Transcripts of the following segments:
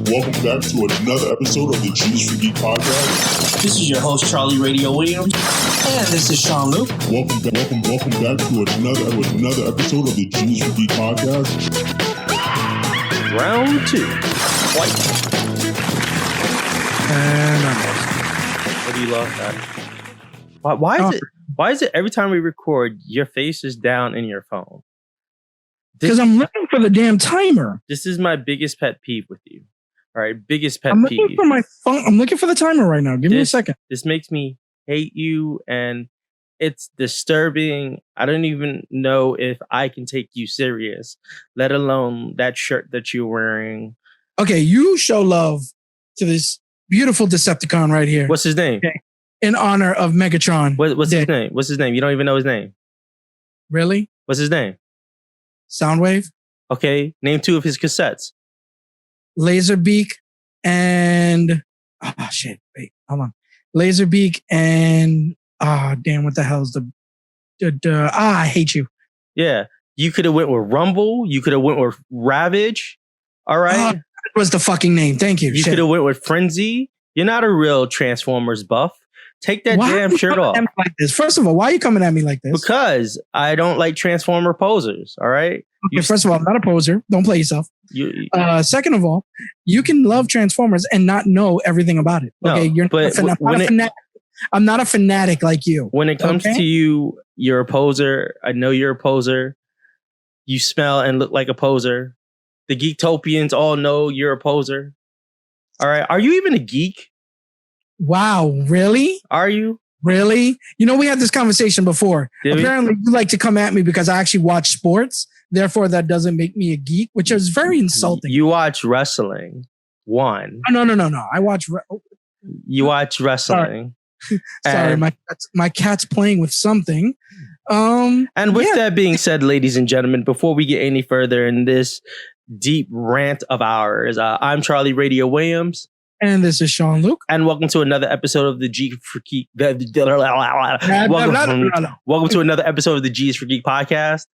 welcome back to another episode of the Geek Podcast. This is your host, Charlie Radio Williams, and this is Sean-Luc. Welcome back to another episode of the Geek Podcast. Round 2. White. What do you love that? Why is it every time we record, your face is down in your phone? Because I'm looking for the damn timer. This is my biggest pet peeve with you. All right, biggest pet peeve. I'm looking for my phone. I'm looking for the timer right now. Give me a second. This makes me hate you, and it's disturbing. I don't even know if I can take you serious, let alone that shirt that you're wearing. Okay, you show love to this beautiful Decepticon right here. What's his name? Okay. In honor of Megatron. What's his name? What's his name? You don't even know his name. Really? What's his name? Soundwave. Okay, name 2 of his cassettes. Laserbeak and wait, hold on. Laserbeak and damn, what the hell is the I hate you. Yeah, you could have went with Rumble. You could have went with Ravage. All right, that was the fucking name. Thank you. You could have went with Frenzy. You're not a real Transformers buff. Take that damn shirt off. Like this? First of all, why are you coming at me like this? Because I don't like Transformer posers. All right. Okay, first of all, I'm not a poser. Don't play yourself. Second of all, you can love Transformers and not know everything about it. Okay, I'm not a fanatic like you. When it comes to you, you're a poser. I know you're a poser. You smell and look like a poser. The Geektopians all know you're a poser. All right. Are you even a geek? Wow, really? Are you? Really? You know, we had this conversation before. Apparently, you like to come at me because I actually watch sports. Therefore, that doesn't make me a geek, which is very insulting. You watch wrestling. One. No. I watch... You watch wrestling. Sorry, my cat's playing with something. And with that being said, ladies and gentlemen, before we get any further in this deep rant of ours, I'm Charlie Radio Williams. And this is Sean-Luc. And welcome to another episode of the Geek for Geek. Welcome to another episode of the G's for Geek podcast.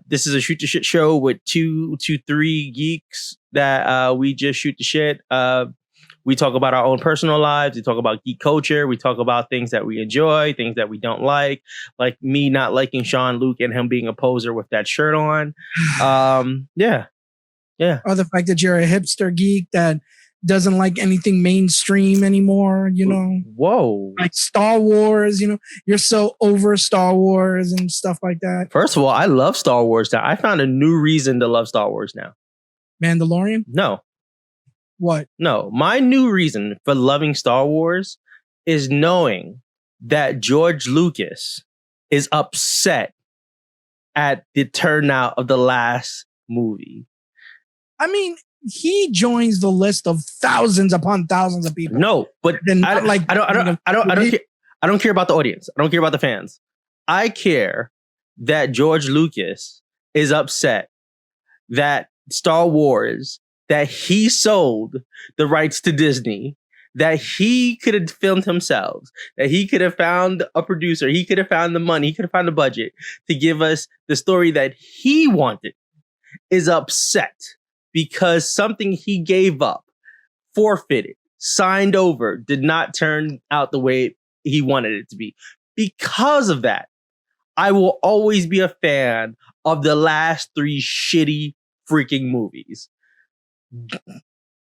This is a shoot the shit show with 2 to 3 geeks that we just shoot the shit. We talk about our own personal lives. We talk about geek culture. We talk about things that we enjoy, things that we don't like me not liking Sean-Luc and him being a poser with that shirt on. Yeah. Or the fact that you're a hipster geek that doesn't like anything mainstream anymore, you know. Whoa. Like Star Wars, you know. You're so over Star Wars and stuff like that. First of all, I love Star Wars now. I found a new reason to love Star Wars now. Mandalorian? No. What? No. My new reason for loving Star Wars is knowing that George Lucas is upset at the turnout of the last movie. I mean, he joins the list of thousands upon thousands of people. No, but I don't care about the audience. I don't care about the fans. I care that George Lucas is upset that Star Wars, that he sold the rights to Disney, that he could have filmed himself, that he could have found a producer, he could have found the money, he could have found the budget to give us the story that he wanted, is upset because something he gave up, forfeited, signed over, did not turn out the way he wanted it to be. Because of that, I will always be a fan of the last 3 shitty freaking movies.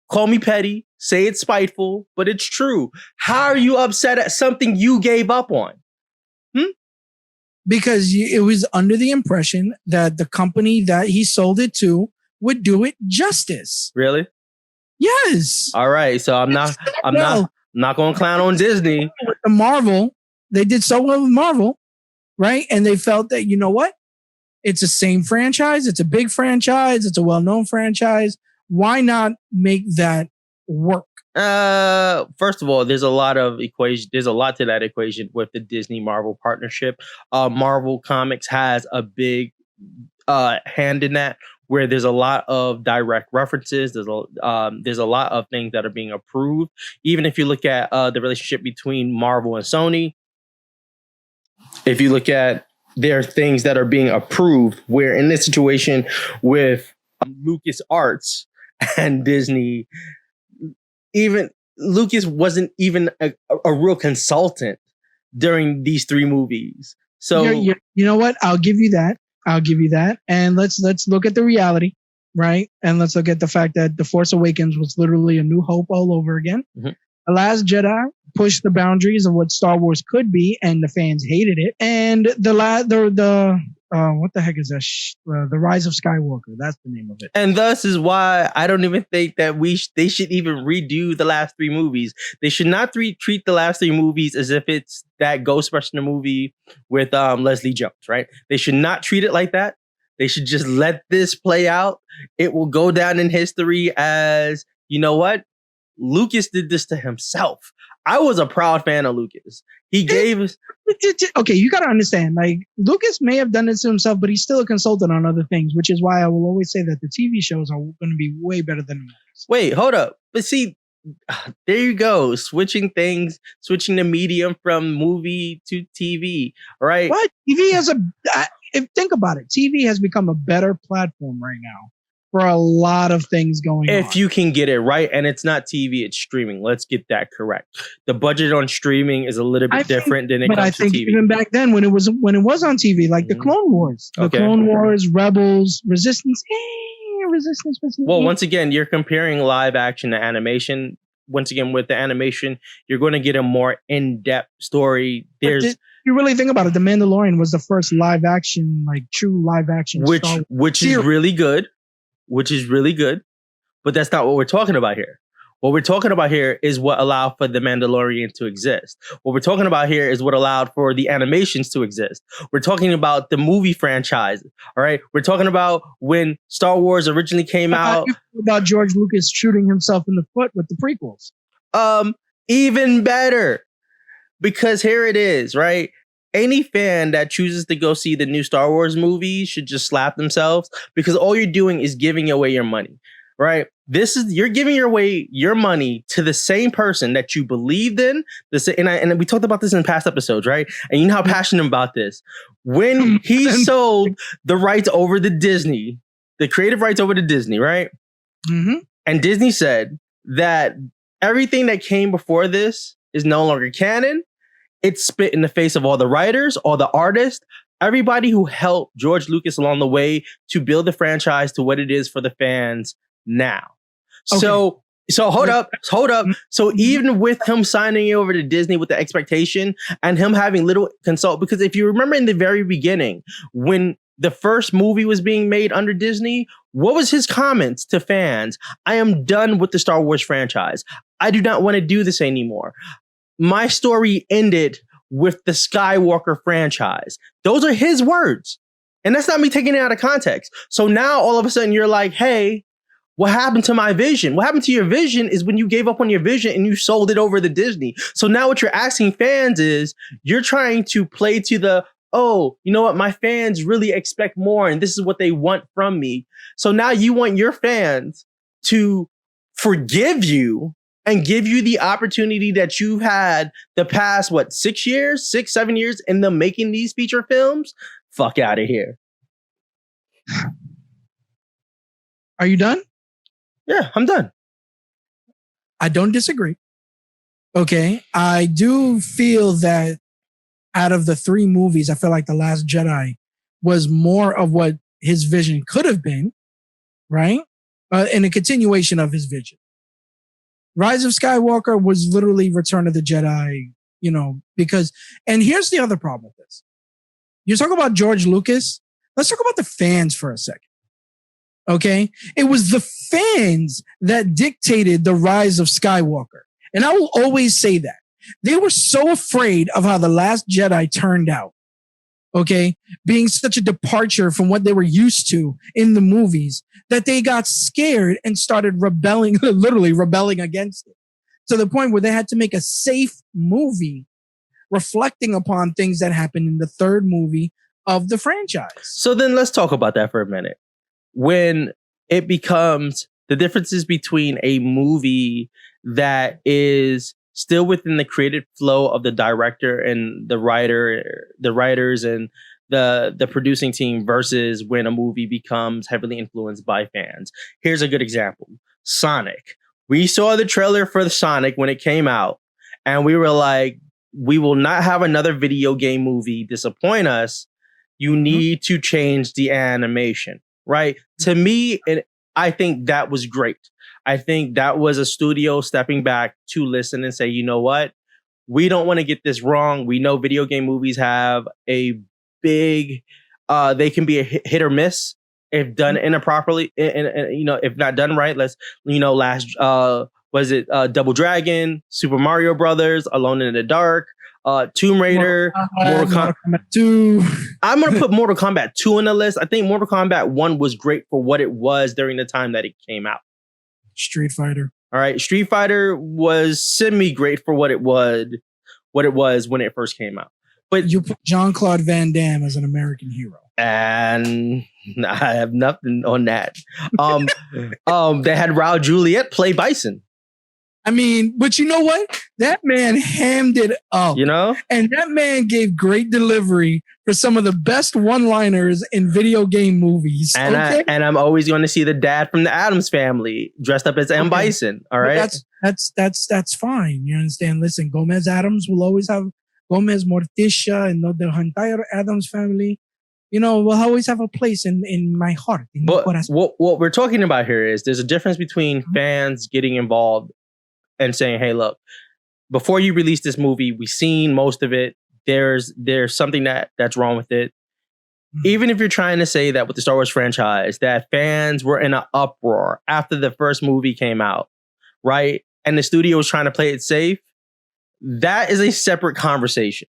Call me petty, say it's spiteful, but it's true. How are you upset at something you gave up on? Because it was under the impression that the company that he sold it to would do it justice. Really? Yes. All right. So I'm not going to clown on Disney. With the Marvel, they did so well with Marvel, right? And they felt that, you know what? It's the same franchise. It's a big franchise. It's a well-known franchise. Why not make that work? First of all, there's a lot to that equation with the Disney Marvel partnership. Marvel Comics has a big hand in that, where there's a lot of direct references. There's a lot of things that are being approved. Even if you look at the relationship between Marvel and Sony, if you look at, there are things that are being approved, where in this situation with Lucas Arts and Disney, even Lucas wasn't even a real consultant during these three movies. So you know what? I'll give you that. And let's look at the reality, right? And let's look at the fact that The Force Awakens was literally A New Hope all over again. Mm-hmm. The Last Jedi pushed the boundaries of what Star Wars could be, and the fans hated it. And what the heck is that? The Rise of Skywalker. That's the name of it. And thus is why I don't even think that they should even redo the last three movies. They should not treat the last three movies as if it's that Ghostbuster movie with Leslie Jones, right? They should not treat it like that. They should just let this play out. It will go down in history as, you know what? Lucas did this to himself. I was a proud fan of Lucas. He gave us... Okay, you got to understand, like, Lucas may have done this to himself, but he's still a consultant on other things, which is why I will always say that the TV shows are going to be way better than the movies. Wait, hold up. But see, there you go. Switching the medium from movie to TV, right? What? TV think about it. TV has become a better platform right now for a lot of things going on. If you can get it right, and it's not TV, it's streaming. Let's get that correct. The budget on streaming is a little bit different than it comes to TV. But I think even back then, when it was on TV, like the Clone Wars, Clone Wars, Rebels, Resistance. Well, once again, you're comparing live action to animation. Once again, with the animation, you're going to get a more in-depth story. You really think about it, The Mandalorian was the first live action, like true live action, which is really good. Which is really good, but that's not what we're talking about here. What we're talking about here is what allowed for The Mandalorian to exist. What we're talking about here is what allowed for the animations to exist. We're talking about the movie franchise, all right? We're talking about when Star Wars originally came out. About George Lucas shooting himself in the foot with the prequels. Even better, because here it is, right? Any fan that chooses to go see the new Star Wars movie should just slap themselves, because all you're doing is giving away your money, right? You're giving away your money to the same person that you believed in. And we talked about this in past episodes, right? And you know how passionate I'm about this. When he sold the rights over to Disney, the creative rights over to Disney, right? Mm-hmm. And Disney said that everything that came before this is no longer canon. It spit in the face of all the writers, all the artists, everybody who helped George Lucas along the way to build the franchise to what it is for the fans now. Okay. So hold up. So even with him signing over to Disney with the expectation and him having little consult, because if you remember in the very beginning, when the first movie was being made under Disney, what was his comments to fans? I am done with the Star Wars franchise. I do not want to do this anymore. My story ended with the Skywalker franchise. Those are his words. And that's not me taking it out of context. So now all of a sudden you're like, hey, what happened to my vision? What happened to your vision is when you gave up on your vision and you sold it over to Disney. So now what you're asking fans is you're trying to play to the, oh, you know what? My fans really expect more and this is what they want from me. So now you want your fans to forgive you and give you the opportunity that you've had the past, 7 years in them making these feature films? Fuck out of here. Are you done? Yeah, I'm done. I don't disagree. Okay. I do feel that out of the three movies, I feel like The Last Jedi was more of what his vision could have been, right? And a continuation of his vision. Rise of Skywalker was literally Return of the Jedi, because, and here's the other problem with this. You talk about George Lucas. Let's talk about the fans for a second. Okay. It was the fans that dictated the Rise of Skywalker. And I will always say that. They were so afraid of how The Last Jedi turned out. Okay. Being such a departure from what they were used to in the movies that they got scared and started literally rebelling against it, to the point where they had to make a safe movie reflecting upon things that happened in the third movie of the franchise. So then let's talk about that for a minute. When it becomes the differences between a movie that is still within the creative flow of the director and the writers and the producing team versus when a movie becomes heavily influenced by fans. Here's a good example. Sonic. We saw the trailer for the Sonic when it came out, and we were like, we will not have another video game movie disappoint us. You need to change the animation, right? To me, I think that was great. I think that was a studio stepping back to listen and say, you know what? We don't want to get this wrong. We know video game movies have a big, they can be a hit or miss if done improperly. And you know, if not done right, was it Double Dragon, Super Mario Brothers, Alone in the Dark, Tomb Raider, Mortal Kombat 2. I'm going to put Mortal Kombat 2 on the list. I think Mortal Kombat 1 was great for what it was during the time that it came out. Street Fighter. All right. Street Fighter was semi-great for what it was when it first came out. But you put Jean-Claude Van Damme as an American hero. And I have nothing on that. They had Raul Juliet play Bison. I mean, but you know what? That man hammed it up. You know? And that man gave great delivery for some of the best one-liners in video game movies. And, okay? I'm always going to see the dad from the Addams Family dressed up as M. Bison. All right? That's fine. You understand? Listen, Gomez Addams will always have Gomez, Morticia, and the entire Addams family. You know, will always have a place in my heart. But what we're talking about here is there's a difference between fans getting involved and saying, hey, look, before you release this movie, we've seen most of it. There's something that's wrong with it. Even if you're trying to say that with the Star Wars franchise, that fans were in an uproar after the first movie came out, right? And the studio was trying to play it safe. That is a separate conversation.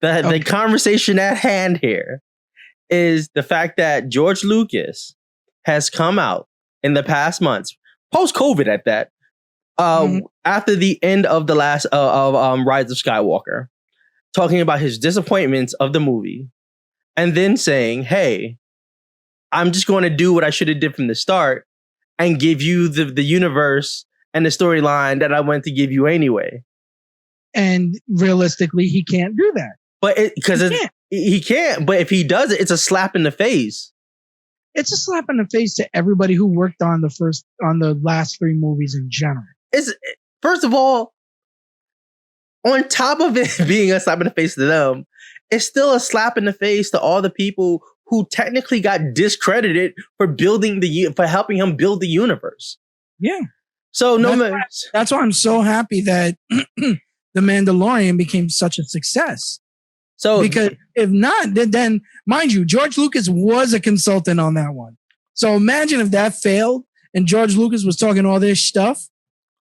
The conversation at hand here is the fact that George Lucas has come out in the past months, post-COVID at that, after the end of the last Rise of Skywalker, talking about his disappointments of the movie, and then saying, hey, I'm just going to do what I should have did from the start and give you the universe and the storyline that I wanted to give you anyway. And realistically, he can't do that. But he can't. But if he does it, it's a slap in the face. It's a slap in the face to everybody who worked on the last three movies in general. First of all, on top of it being a slap in the face to them, it's still a slap in the face to all the people who technically got discredited for helping him build the universe. Yeah. So that's why I'm so happy that The Mandalorian became such a success. So because if not, then mind you, George Lucas was a consultant on that one. So imagine if that failed and George Lucas was talking all this stuff,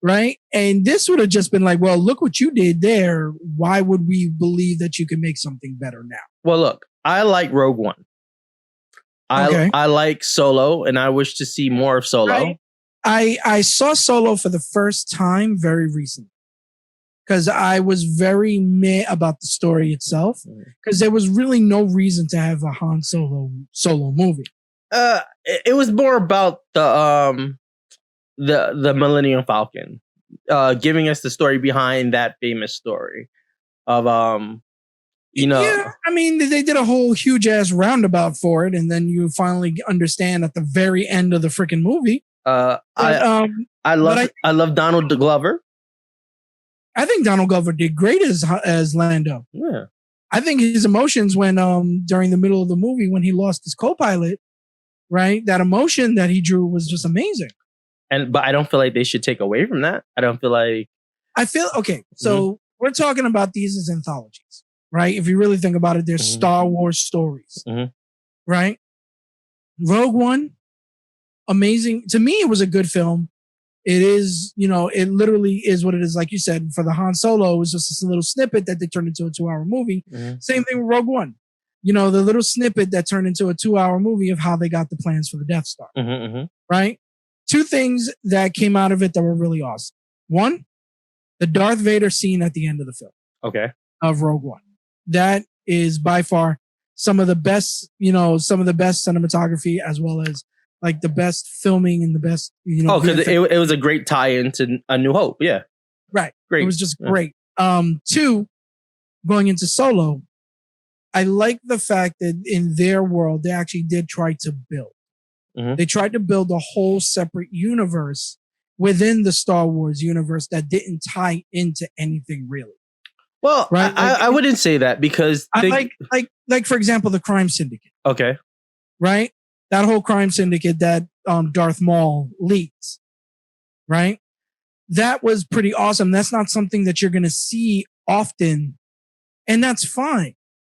right? And this would have just been like, well, look what you did there. Why would we believe that you can make something better now? Well, look, I like Rogue One. I like Solo, and I wish to see more of Solo. I saw Solo for the first time very recently because I was very meh about the story itself because there was really no reason to have a Han Solo movie. It was more about the Millennium Falcon, giving us the story behind that famous story of Yeah, I mean, they did a whole huge ass roundabout for it, and then you finally understand at the very end of the freaking movie. I love Donald Glover. I think Donald Glover did great as Lando. Yeah. I think his emotions when during the middle of the movie when he lost his co-pilot, right? That emotion that he drew was just amazing. But I don't feel like they should take away from that. Okay. So we're talking about these as anthologies, right? If you really think about it, they're Star Wars stories, right? Rogue One, amazing. To me, it was a good film. It is, it literally is what it is. Like you said, for the Han Solo, it was just a little snippet that they turned into a 2-hour movie. Same thing with Rogue One. The little snippet that turned into a 2-hour movie of how they got the plans for the Death Star. Right? Two things that came out of it that were really awesome. One, the Darth Vader scene at the end of the film. Okay. Of Rogue One. That is by far some of the best cinematography as well as like the best filming and the best, because it was a great tie-in to A New Hope. Yeah. Right. Great. It was just great. Two, going into Solo, I like the fact that in their world, they actually did try to build. Mhm. They tried to build a whole separate universe within the Star Wars universe that didn't tie into anything really. Well, Right, I wouldn't say that because like for example, the Crime Syndicate, okay, right? That whole Crime Syndicate that Darth Maul leads, right? That was pretty awesome. That's not something that you're going to see often, and that's fine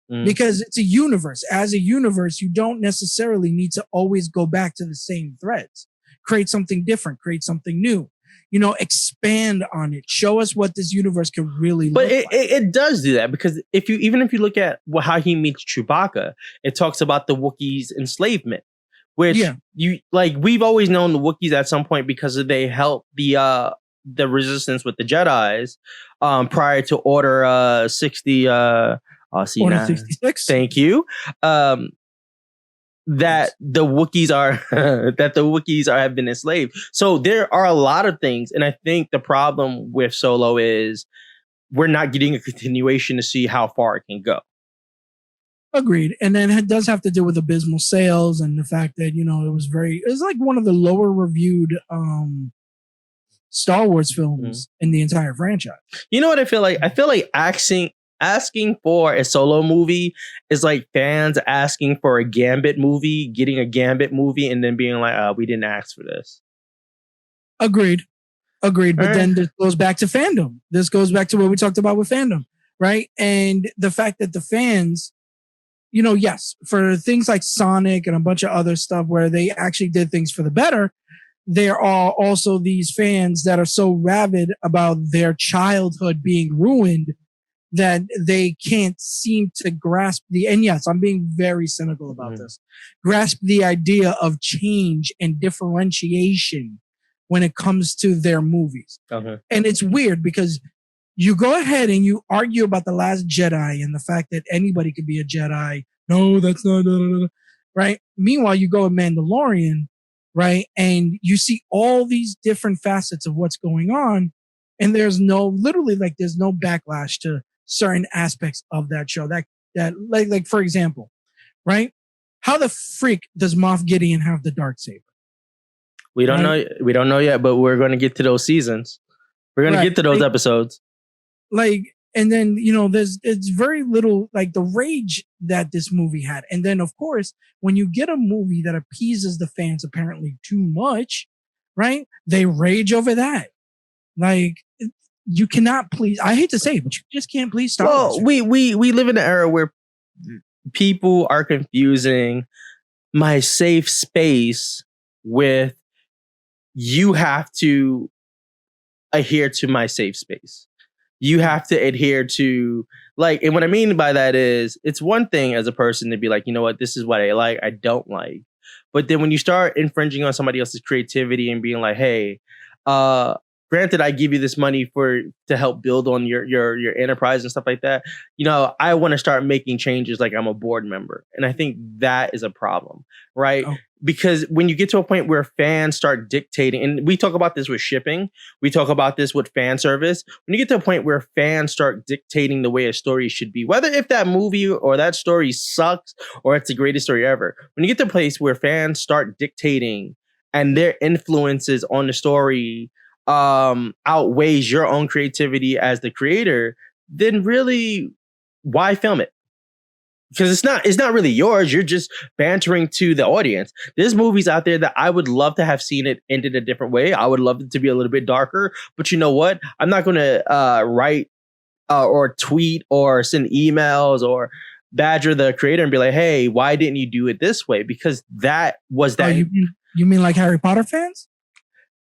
because it's a universe. As a universe, you don't necessarily need to always go back to the same threads. Create something different, create something new, expand on it. Show us what this universe can really look like. But it does do that because if you look at how he meets Chewbacca, it talks about the Wookiees' enslavement, which we've always known the Wookiees at some point because they helped the resistance with the Jedis prior to Order 60. Order 66. Thank you. That the Wookiees have been enslaved. So there are a lot of things, and I think the problem with Solo is we're not getting a continuation to see how far it can go. Agreed. And then it does have to do with abysmal sales and the fact that, it was like one of the lower reviewed Star Wars films in the entire franchise. You know what I feel like? I feel like asking for a Solo movie is like fans asking for a Gambit movie, getting a Gambit movie, and then being like, we didn't ask for this. Agreed. But then this goes back to fandom. This goes back to what we talked about with fandom, right? And the fact that the fans, yes, for things like Sonic and a bunch of other stuff where they actually did things for the better, there are also these fans that are so rabid about their childhood being ruined that they can't seem to grasp and yes, I'm being very cynical about this, grasp the idea of change and differentiation when it comes to their movies. Okay. And it's weird because you go ahead and you argue about The Last Jedi and the fact that anybody could be a Jedi. No, that's not, right? Meanwhile, you go with Mandalorian, right? And you see all these different facets of what's going on. And there's no backlash to certain aspects of that show that like for example, right? How the freak does Moff Gideon have the Darksaber? We don't know. We don't know yet, but we're going to get to those seasons. We're going to get to those episodes. And then, it's very little like the rage that this movie had. And then of course, when you get a movie that appeases the fans apparently too much, right? They rage over that. Like, you cannot please. I hate to say it, but you just can't please Star Wars. Well, we live in an era where people are confusing my safe space with you have to adhere to my safe space. You have to adhere to and what I mean by that is it's one thing as a person to be like, you know what, this is what I like, I don't like. But then when you start infringing on somebody else's creativity and being like, hey, granted, I give you this money to help build on your enterprise and stuff like that. I want to start making changes like I'm a board member. And I think that is a problem, right? Oh. Because when you get to a point where fans start dictating, and we talk about this with shipping, we talk about this with fan service. When you get to a point where fans start dictating the way a story should be, whether if that movie or that story sucks or it's the greatest story ever, when you get to a place where fans start dictating and their influences on the story outweighs your own creativity as the creator, then really, why film it? Because it's not really yours. You're just bantering to the audience. There's movies out there that I would love to have seen it ended a different way. I would love it to be a little bit darker. But you know what? I'm not going to write or tweet or send emails or badger the creator and be like, hey, why didn't you do it this way? Because that was that. Oh, you mean like Harry Potter fans?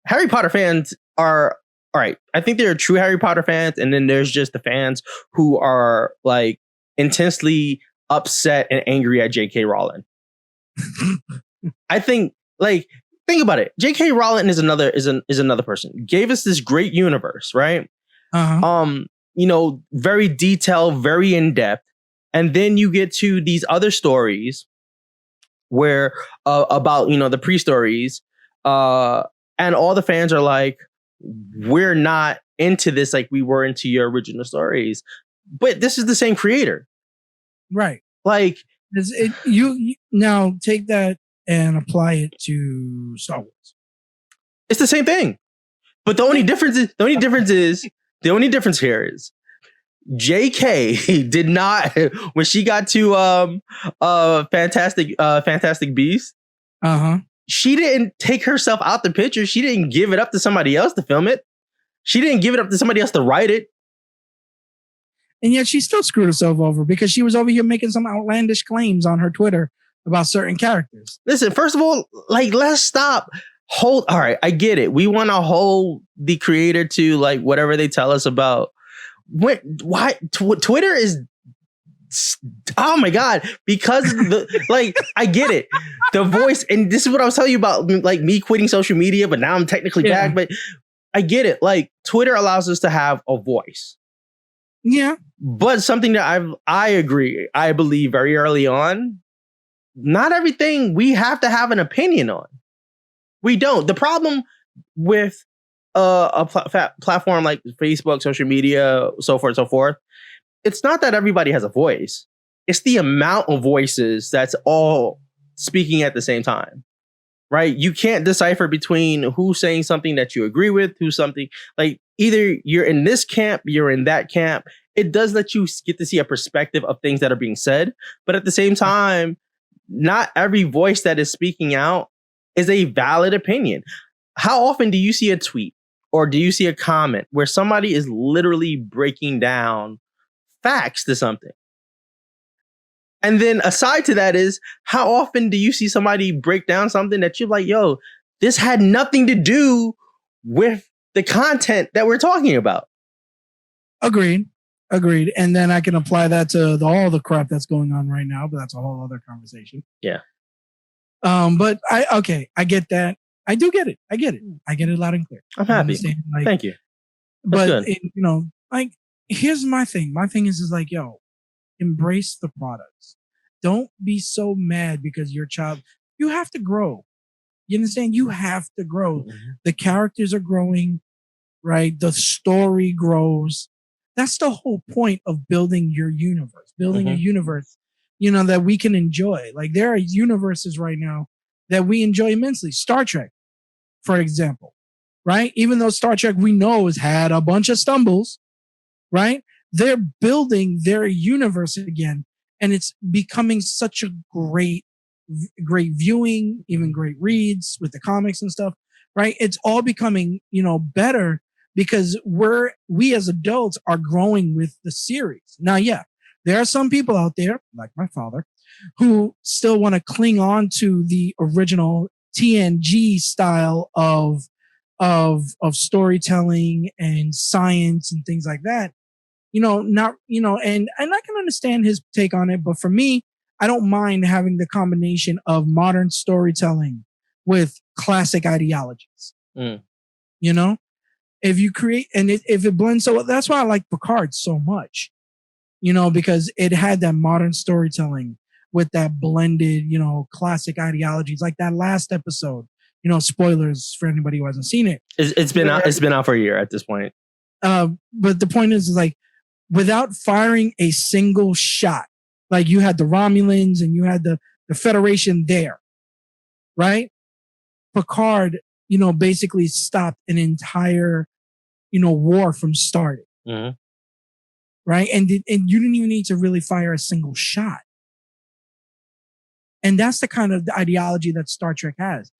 Harry Potter fans are all right. I think there are true Harry Potter fans, and then there's just the fans who are like intensely upset and angry at J.K. Rowling. I think, think about it. J.K. Rowling is another person. Gave us this great universe, right? Uh-huh. Very detailed, very in depth, and then you get to these other stories where about the pre-stories, and all the fans are like, we're not into this like we were into your original stories, but this is the same creator. Right. Like you now take that and apply it to Star Wars. It's the same thing. But the only difference here is JK did not, when she got to Fantastic Beasts, she didn't take herself out the picture. She didn't give it up to somebody else to film it. She didn't give it up to somebody else to write it. And yet she still screwed herself over because she was over here making some outlandish claims on her Twitter about certain characters. Listen, first of all, like, let's stop. All right, I get it. We want to hold the creator to like whatever they tell us about. Why Twitter is, oh my God, because I get it. The voice, and this is what I was telling you about, like me quitting social media, but now I'm technically back. But I get it. Like, Twitter allows us to have a voice. Yeah. But something that I agree, I believe very early on, not everything we have to have an opinion on. We don't. The problem with a platform like Facebook, social media, so forth, it's not that everybody has a voice. It's the amount of voices that's all speaking at the same time, right? You can't decipher between who's saying something that you agree with, who's something like either you're in this camp, you're in that camp. It does let you get to see a perspective of things that are being said. But at the same time, not every voice that is speaking out is a valid opinion. How often do you see a tweet or do you see a comment where somebody is literally breaking down facts to something? And then aside to that is, how often do you see somebody break down something that you're like, yo, this had nothing to do with the content that we're talking about? Agreed. And then I can apply that to all the crap that's going on right now, but that's a whole other conversation. Yeah. But I get that. I do get it. I get it loud and clear. I'm happy. Like, thank you. That's but like, here's my thing. My thing is like, yo, embrace the products. Don't be so mad because your child, you have to grow. You understand? You have to grow. Mm-hmm. The characters are growing, right? The story grows. That's the whole point of building your universe, building a universe, that we can enjoy. Like, there are universes right now that we enjoy immensely. Star Trek, for example, right? Even though Star Trek we know has had a bunch of stumbles, right? They're building their universe again. And it's becoming such a great viewing, even great reads with the comics and stuff, right? It's all becoming, better because we as adults are growing with the series. Now, yeah, there are some people out there, like my father, who still want to cling on to the original TNG style of storytelling and science and things like that. And I can understand his take on it, but for me, I don't mind having the combination of modern storytelling with classic ideologies. If you create, and if it blends, so that's why I like Picard so much, because it had that modern storytelling with that blended, classic ideologies, like that last episode, spoilers for anybody who hasn't seen it. It's been out for a year at this point. But the point is like, without firing a single shot, like you had the Romulans and you had the Federation there, right? Picard, basically stopped an entire, war from starting. Mm-hmm. Right. And you didn't even need to really fire a single shot. And that's the kind of ideology that Star Trek has.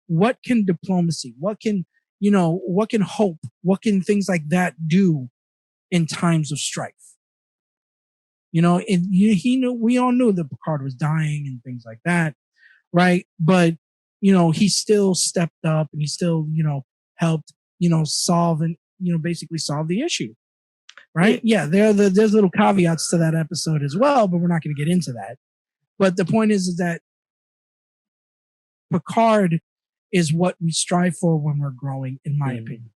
What can diplomacy, what can hope, what can things like that do in times of strife? We all knew that Picard was dying and things like that. Right. But, he still stepped up and he still, helped, solve and, basically solve the issue. Right. Yeah. There's little caveats to that episode as well, but we're not going to get into that. But the point is that Picard is what we strive for when we're growing, in my opinion.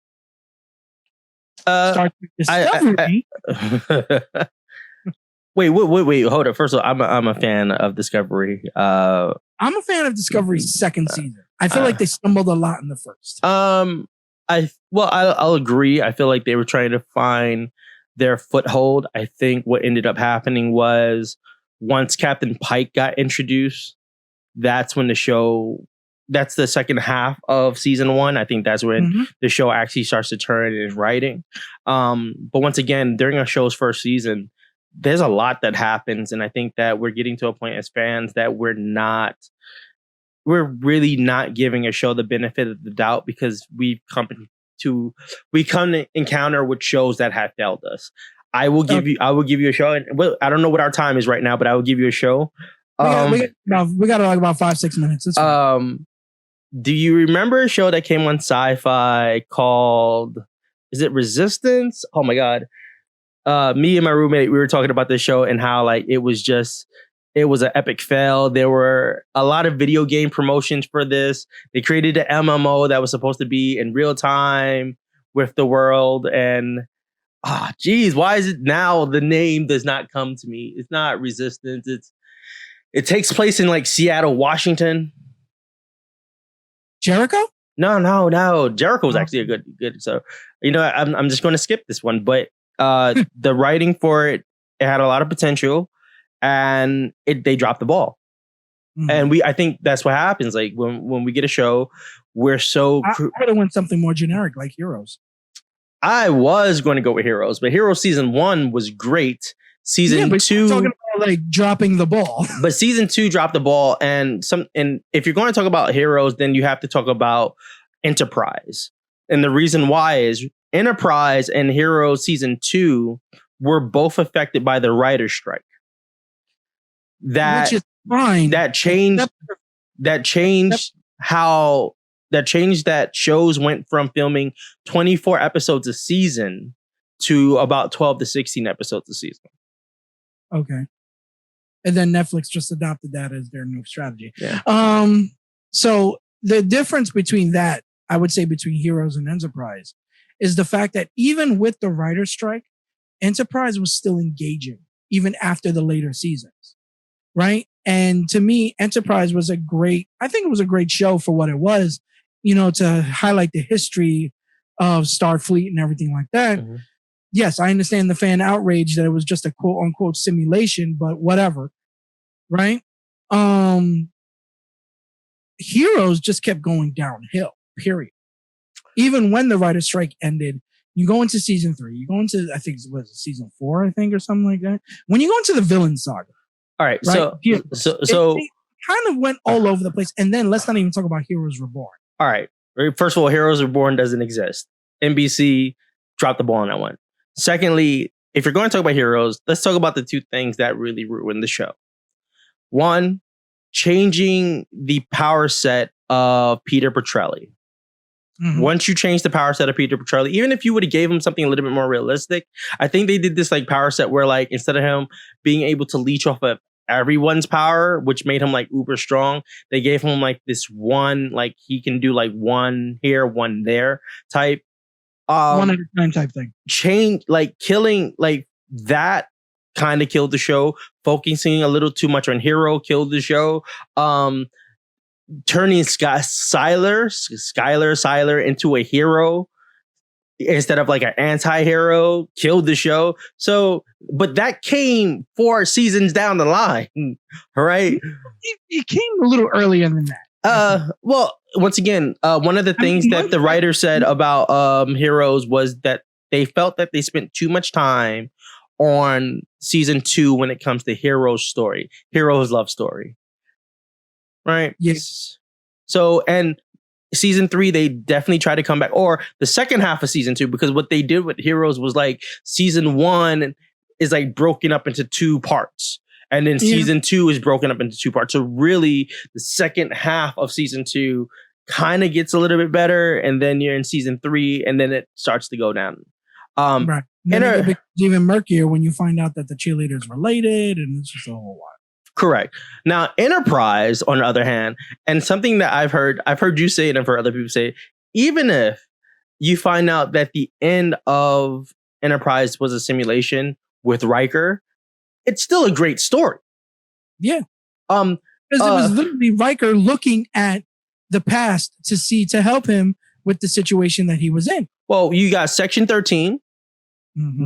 Star Trek Discovery. Wait, hold it. First of all, I'm a fan of Discovery. I'm a fan of Discovery's second season. I feel like they stumbled a lot in the first. I'll agree. I feel like they were trying to find their foothold. I think what ended up happening was once Captain Pike got introduced, that's when that's the second half of season 1. I think that's when the show actually starts to turn in its writing. But once again, during a show's first season, there's a lot that happens. And I think that we're getting to a point as fans that we're really not giving a show the benefit of the doubt, because we come to encounter with shows that have failed us. I will give you a show, and I don't know what our time is right now, but I will give you a show. We got like about 5-6 minutes. Do you remember a show that came on Sci-Fi called, is it Resistance? Oh my God. Me and my roommate, we were talking about this show and how like it was an epic fail. There were a lot of video game promotions for this. They created an MMO that was supposed to be in real time with the world. And why is it now the name does not come to me? It's not Resistance. It takes place in like Seattle, Washington. Jericho? No. Jericho was actually a good. So, I'm just going to skip this one. But the writing for it had a lot of potential, and they dropped the ball. And I think that's what happens. Like when we get a show, we're so. I would have went something more generic, like Heroes. I was going to go with Heroes, but Heroes season 1 was great. Season 2, talking about like dropping the ball. But season 2 dropped the ball, and if you're going to talk about Heroes, then you have to talk about Enterprise. And the reason why is Enterprise and Heroes season 2 were both affected by the writer's strike. Which is fine. That changed that shows went from filming 24 episodes a season to about 12 to 16 episodes a season. Okay. And then Netflix just adopted that as their new strategy. Yeah. So the difference between that, I would say between Heroes and Enterprise, is the fact that even with the writer's strike, Enterprise was still engaging even after the later seasons. Right. And to me, Enterprise was a great show for what it was, to highlight the history of Starfleet and everything like that. Mm-hmm. Yes, I understand the fan outrage that it was just a quote unquote simulation, but whatever. Right? Heroes just kept going downhill, period. Even when the writer's strike ended, you go into season 3, you go into, I think it was season 4, I think, or something like that. When you go into the villain saga. All right. Right? So it kind of went all over the place. And then let's not even talk about Heroes Reborn. All right. First of all, Heroes Reborn doesn't exist. NBC dropped the ball on that one. Secondly, if you're going to talk about Heroes, let's talk about the two things that really ruined the show. One, changing the power set of Peter Petrelli. Mm-hmm. Once you change the power set of Peter Petrelli, even if you would have gave him something a little bit more realistic, I think they did this like power set where like instead of him being able to leech off of everyone's power, which made him like uber strong, they gave him like this one, like he can do like one here, one there type. One at a time type thing. Change, like killing, like that kind of killed the show. Focusing a little too much on Hero killed the show. Turning Skylar into a hero instead of like an anti-hero killed the show. So, but that came 4 seasons down the line, right? It came a little earlier than that. Well, once again, one of the things that the writer said about Heroes was that they felt that they spent too much time on season 2 when it comes to Heroes' story, Heroes' love story. Right? Yes. So, and season 3, they definitely tried to come back, or the second half of season 2, because what they did with Heroes was like season 1 is like broken up into 2 parts. And then season 2 is broken up into 2 parts. So really the second half of season 2 kind of gets a little bit better. And then you're in season 3 and then it starts to go down. Right. And it becomes even murkier when you find out that the cheerleader's related and it's just a whole lot. Correct. Now, Enterprise, on the other hand, and something that I've heard you say it and I've heard other people say, even if you find out that the end of Enterprise was a simulation with Riker, it's still a great story. Yeah. Because it was literally Riker looking at the past to help him with the situation that he was in. Well, you got Section 13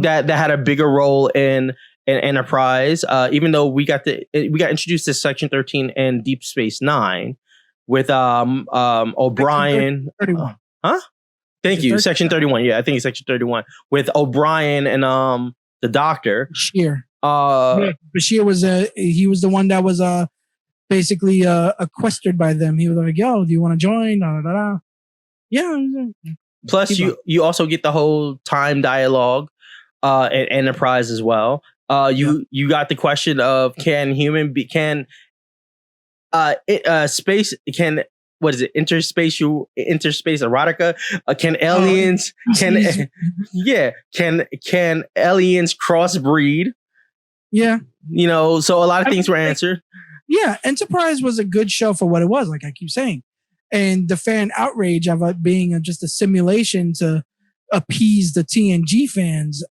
that had a bigger role in Enterprise. Even though we got introduced to Section 13 and Deep Space Nine with O'Brien. 31. Huh? Thank you. Section 31. Yeah, I think it's Section 31 with O'Brien and the Doctor. Bashir. Bashir was he was the one that was basically sequestered by them. He was like, "Yo, do you want to join?" Da, da, da. Yeah. Plus, you also get the whole time dialogue at Enterprise as well. You got the question of space can what is it interspace erotica? Can aliens can aliens crossbreed? Yeah, so a lot of things were answered. Yeah, Enterprise was a good show for what it was, like I keep saying. And the fan outrage of it being just a simulation to appease the TNG fans,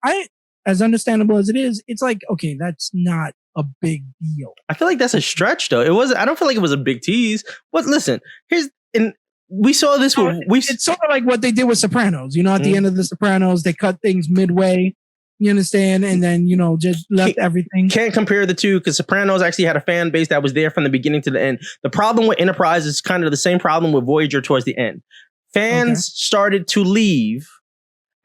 as understandable as it is, it's like, okay, that's not a big deal. I feel like that's a stretch, though. It wasn't. I don't feel like it was a big tease. But listen, we saw this. It's sort of like what they did with Sopranos. At the end of the Sopranos, they cut things midway. You understand? And then, just left everything. Can't compare the two because Sopranos actually had a fan base that was there from the beginning to the end. The problem with Enterprise is kind of the same problem with Voyager towards the end. Fans started to leave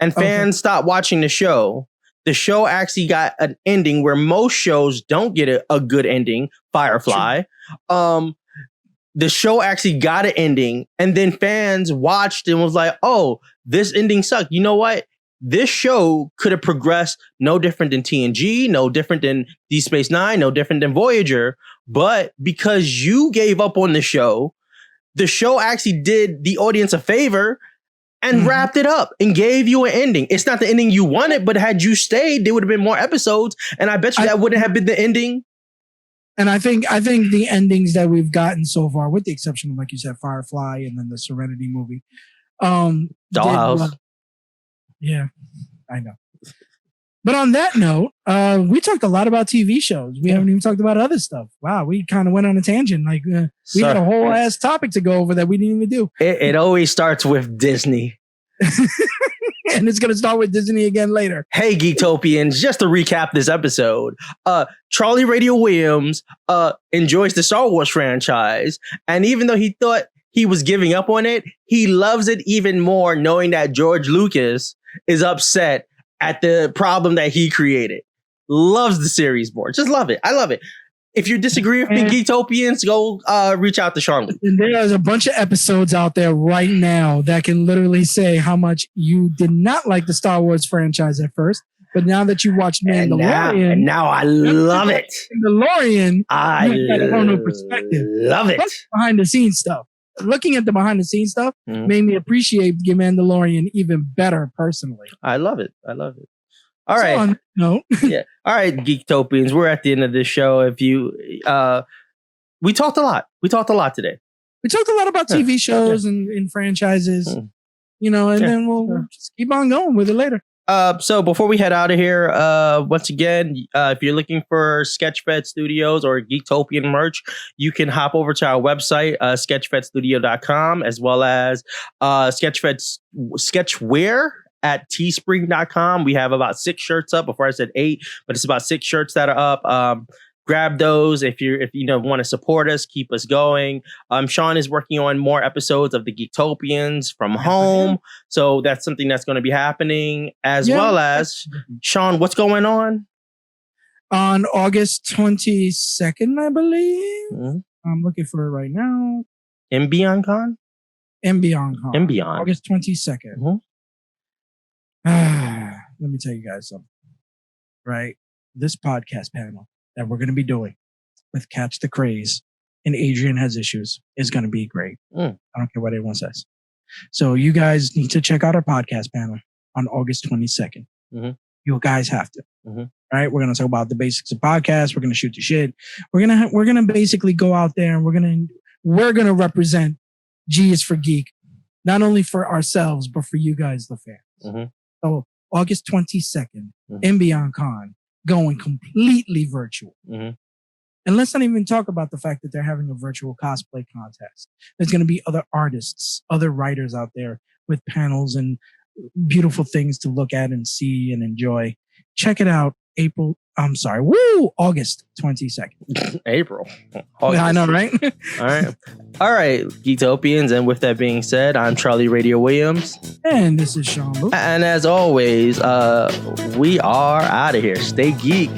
and fans stopped watching the show. The show actually got an ending where most shows don't get a good ending. Firefly. True. The show actually got an ending and then fans watched and was like, oh, this ending sucked. You know what? This show could have progressed no different than TNG, no different than Deep Space Nine, no different than Voyager. But because you gave up on the show actually did the audience a favor and wrapped it up and gave you an ending. It's not the ending you wanted, but had you stayed, there would have been more episodes. And I bet you that wouldn't have been the ending. And I think the endings that we've gotten so far, with the exception of, like you said, Firefly and then the Serenity movie. Dollhouse. Yeah, I know. But on that note, we talked a lot about TV shows. We haven't even talked about other stuff. Wow, we kind of went on a tangent. Like we had a whole ass topic to go over that we didn't even do. It always starts with Disney. And it's going to start with Disney again later. Hey, Geektopians, just to recap this episode, Charlie Radio Williams enjoys the Star Wars franchise. And even though he thought he was giving up on it, he loves it even more knowing that George Lucas is upset at the problem that he created. Loves the series more. Just love it. I love it. If you disagree with me, Geektopians, go reach out to Sean-Luc. There's a bunch of episodes out there right now that can literally say how much you did not like the Star Wars franchise at first, but now that you watched Mandalorian, and now I love it. Mandalorian, you got a whole new perspective. Love it. Behind the scenes stuff. Looking at the behind the scenes stuff made me appreciate the Mandalorian even better personally. I love it. All right. Yeah. All right, Geektopians. We're at the end of this show. If you, we talked a lot. Today. We talked a lot about TV shows and franchises, and then we'll just keep on going with it later. So before we head out of here, once again, if you're looking for Sketchfed Studios or Geektopian merch, you can hop over to our website, sketchfedstudio.com, as well as Sketchwear at teespring.com. We have about 6 shirts up. Before I said 8, but it's about 6 shirts that are up. Grab those if you want to support us, keep us going. Sean is working on more episodes of the Geektopians from home, so that's something that's going to be happening. As well as Sean, what's going on? On August 22nd, I believe. I'm looking for it right now. MBionCon? MBionCon. August 22nd. Let me tell you guys something. Right, this podcast panel that we're going to be doing with Catch the Craze and Adrian Has Issues is going to be great. I don't care what anyone says. So you guys need to check out our podcast panel on August 22nd. You guys have to. Right? We're going to talk about the basics of podcasts. We're going to shoot the shit. We're going to basically go out there and we're going to represent G is for Geek, not only for ourselves, but for you guys, the fans. So August 22nd, MBionCon, going completely virtual. And let's not even talk about the fact that they're having a virtual cosplay contest. There's going to be other artists, other writers out there with panels and beautiful things to look at and see and enjoy. check it out. August 22nd. April. August. I know, right? All right, Geektopians. And with that being said, I'm Charlie Radio Williams. And this is Sean-Luc. And as always, we are out of here. Stay geek.